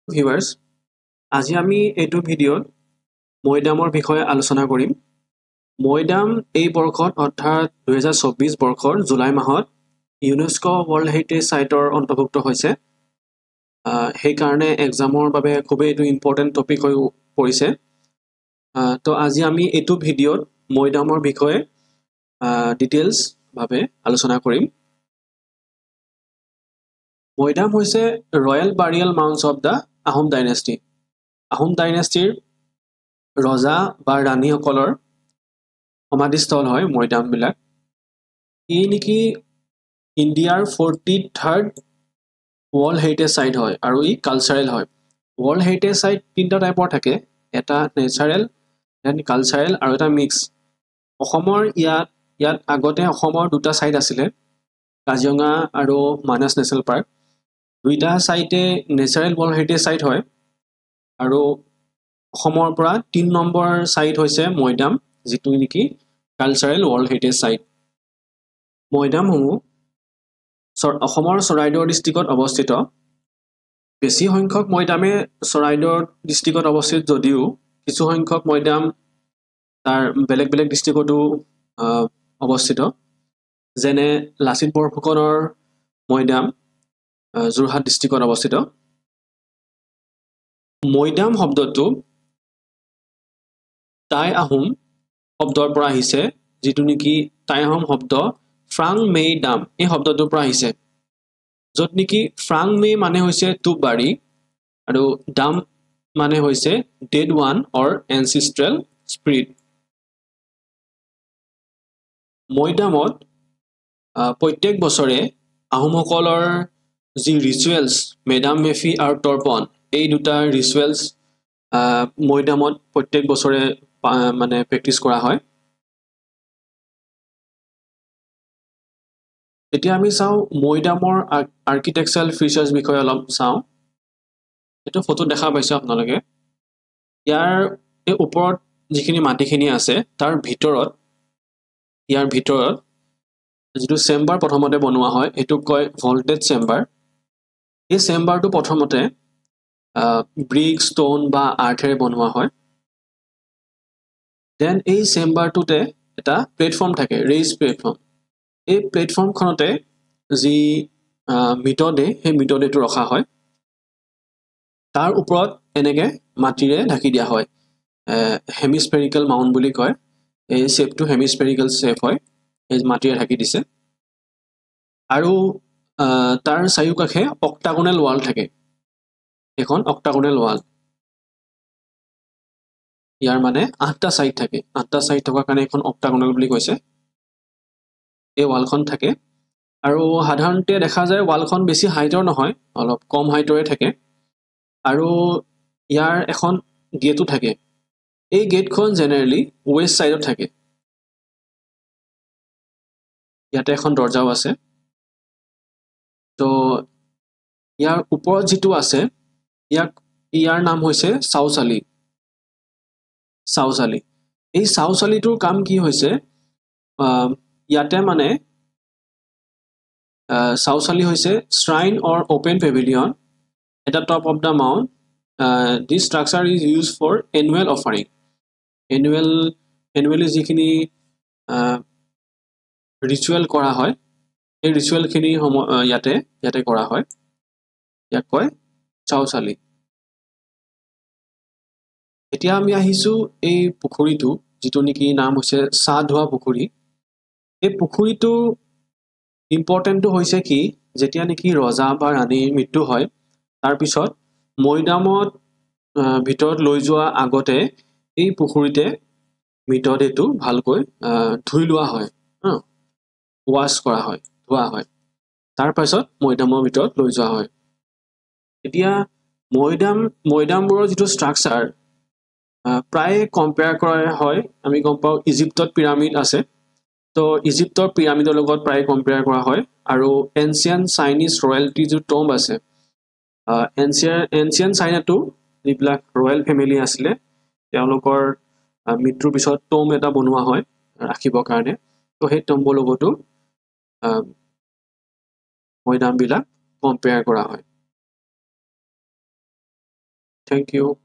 Viewers আজি আমি এইটো ভিডিঅ'ত মৈদামৰ বিষয়ে আলোচনা কৰিম মৈদাম এই বৰ্ষত অৰ্থাৎ 2024 বৰ্ষৰ জুলাই মাহত ইউনেস্কো ৱৰ্ল্ড হেৰিটেজ সাইটৰ অন্তৰ্ভুক্ত হৈছে সেই কাৰণে এক্সামৰ বাবে খুব এইটো ইম্পৰ্টেন্ট টপিক হৈ পৰিছে তো আজি আমি এইটো ভিডিঅ'ত মৈদামৰ বিষয়ে ডিটেইলছ ভাবে আলোচনা কৰিম মৈদাম হৈছে royal burial mounds of the Ahom dynasty Ahom ডাইনেষ্টিৰ ৰজা বা ৰাণীসকলৰ সমাধিস্থল হয় মৈদামবিলাক ই নেকি ইণ্ডিয়াৰ 43rd ৱৰ্ল্ড হেৰিটেজ সাইট হয় আৰু ই কালচাৰেল হয় ৱৰ্ল্ড হেৰিটেজ সাইট তিনিটা টাইপৰ থাকে এটা নেচাৰেল দেন কালচাৰেল আৰু এটা মিক্স অসমৰ ইয়াত আগতে অসমৰ দুটা সাইট আছিলে কাজিৰঙা আৰু মানাস নেশ্যনেল পাৰ্ক দুইটা সাইটে নেচাৰেল ৱৰ্ল্ড হেৰিটেজ সাইট হয় আৰু অসমৰ পৰা 3 নম্বৰ সাইট হৈছে মৈদাম যেটো নেকি কালচাৰেল ৱৰ্ল্ড হেৰিটেজ সাইট মৈদামসমূহ অসমৰ চৰাইদেউ ডিষ্ট্ৰিক্টত অৱস্থিত বেছি সংখ্যক মৈদামে চৰাইদেউ ডিষ্ট্ৰিক্টত অৱস্থিত যদিও কিছু সংখ্যক মৈদাম তাৰ বেলেগ বেলেগ ডিষ্ট্ৰিক্টতো অৱস্থিত যেনে লাচিত বৰফুকনৰ মৈদাম যোৰহাট ডিষ্ট্ৰিক্টত অৱস্থিত মৈদাম শব্দটো টাই আহোম শব্দৰ পৰা আহিছে যেটো নেকি টাই আহোম শব্দ ফ্ৰাং মে ডাম এই শব্দটোৰ পৰা আহিছে য'ত নেকি ফ্ৰাং মে মানে হৈছে টুবাৰী আৰু ডাম মানে হৈছে ডেড ওৱান অৰ এনচিষ্ট্ৰেল স্পিৰিট মৈদামত প্ৰত্যেক বছৰে আহোমসকলৰ যি ৰিচুৱেলছ মেডাম মেফি আৰু তৰ্পণ এই দুটা ৰিচুৱেলছ মৈদামত প্ৰত্যেক বছৰে মানে প্ৰেক্টিছ কৰা হয় এতিয়া আমি চাও মৈদামৰ আৰ্কিটেকচাৰাল ফিচাৰ্ছ বিষয়ে অলপ চাও এটো ফটো দেখা পাইছে আপোনালোকে ইয়াৰ এই ওপৰত যিখিনি মাটিখিনি আছে তাৰ ভিতৰত যেটো চেম্বাৰ প্ৰথমতে বনোৱা হয় এটো কয় ভল্টেড চেম্বাৰ এই চেম্বাৰটো প্ৰথমতে ব্ৰিক ষ্টোন বা আৰ্থেৰে বনোৱা হয় দেন এই চেম্বাৰটোতে এটা প্লেটফৰ্ম থাকে ৰেইজ প্লেটফৰ্ম এই প্লেটফৰ্মখনতে যি মিটডে সেই মিটডেটো ৰখা হয় তাৰ ওপৰত এনেকে মাটিৰে ঢাকি দিয়া হয় হেমিস্ফেৰিকেল মাউণ্ট বুলি কয় এই শেপটো হেমিস্ফেৰিকেল শেপ হয় এই মাটিৰে ঢাকি দিছে আৰু তাৰ চাৰিওকাষে অক্টাগোনেল ৱাল থাকে এখন অক্টাগোনেল ৱাল ইয়াৰ মানে 8টা সাইড থাকে 8টা সাইড থকাৰ কাৰণে এখন অক্টাগোনেল বুলি কৈছে এই ৱালখন থাকে আৰু সাধাৰণতে দেখা যায় ৱালখন বেছি হাইটৰ নহয় অলপ কম হাইটৰে থাকে আৰু ইয়াৰ এখন গেটও থাকে এই গেটখন জেনাৰেলি ওয়েষ্ট সাইডত থাকে ইয়াতে এখন দৰজাও আছে তো ইয়াৰ ওপৰত যেটো আছে ইয়াৰ নাম হৈছে চাউচালি এই চাউচালিটোৰ কাম কি হৈছে ইয়াতে মানে চাউচালি হৈছে shrine or open pavilion at the top of the mount this structure is used for annual offering annually যিখিনি ৰিচুৱেল কৰা হয় এই ৰিচুৱেলখিনি ইয়াতে কৰা হয় ইয়াক কয় চাউচালি এতিয়া আমি আহিছো এই পুখুৰীটো যেটো নেকি নাম হৈছে সাধুৱা পুখুৰী এই পুখুৰীটো ইম্পৰ্টেন্টটো হৈছে কি যেতিয়া নেকি ৰজা বা ৰাণীৰ মৃত্যু হয় তাৰ পিছত মৈদামত ভিতৰত লৈ যোৱা আগতে এই পুখুৰীতে মৃতদেহটো ভালকৈ ধুই লোৱা হয় ওয়াশ কৰা হয় ধোৱা হয় তাৰ পিছত মৈদামৰ ভিতৰত লৈ যোৱা হয় এতিয়া মৈদামবোৰৰ যেটো ষ্ট্ৰাকচাৰ প্ৰায় কম্পেয়াৰ কৰা হয় আমি গম পাও ইজিপ্তত পিৰামিড আছে তো ইজিপ্তৰ পিৰামিডৰ লগত প্ৰায় কম্পেয়াৰ কৰা হয় আৰু এনচিয়েন্ট চাইনিজ ৰয়েলটি যে টম্ব আছে এনচিয়েন্ট চাইনাটো যিবিলাক ৰয়েল ফেমিলি আছিলে তেওঁলোকৰ মৃত্যুৰ পিছত টম্ব এটা বনোৱা হয় ৰাখিবৰ কাৰণে তো সেই টম্বৰ লগতো মৈদামবিলাক কম্পেয়াৰ কৰা হয় Thank you.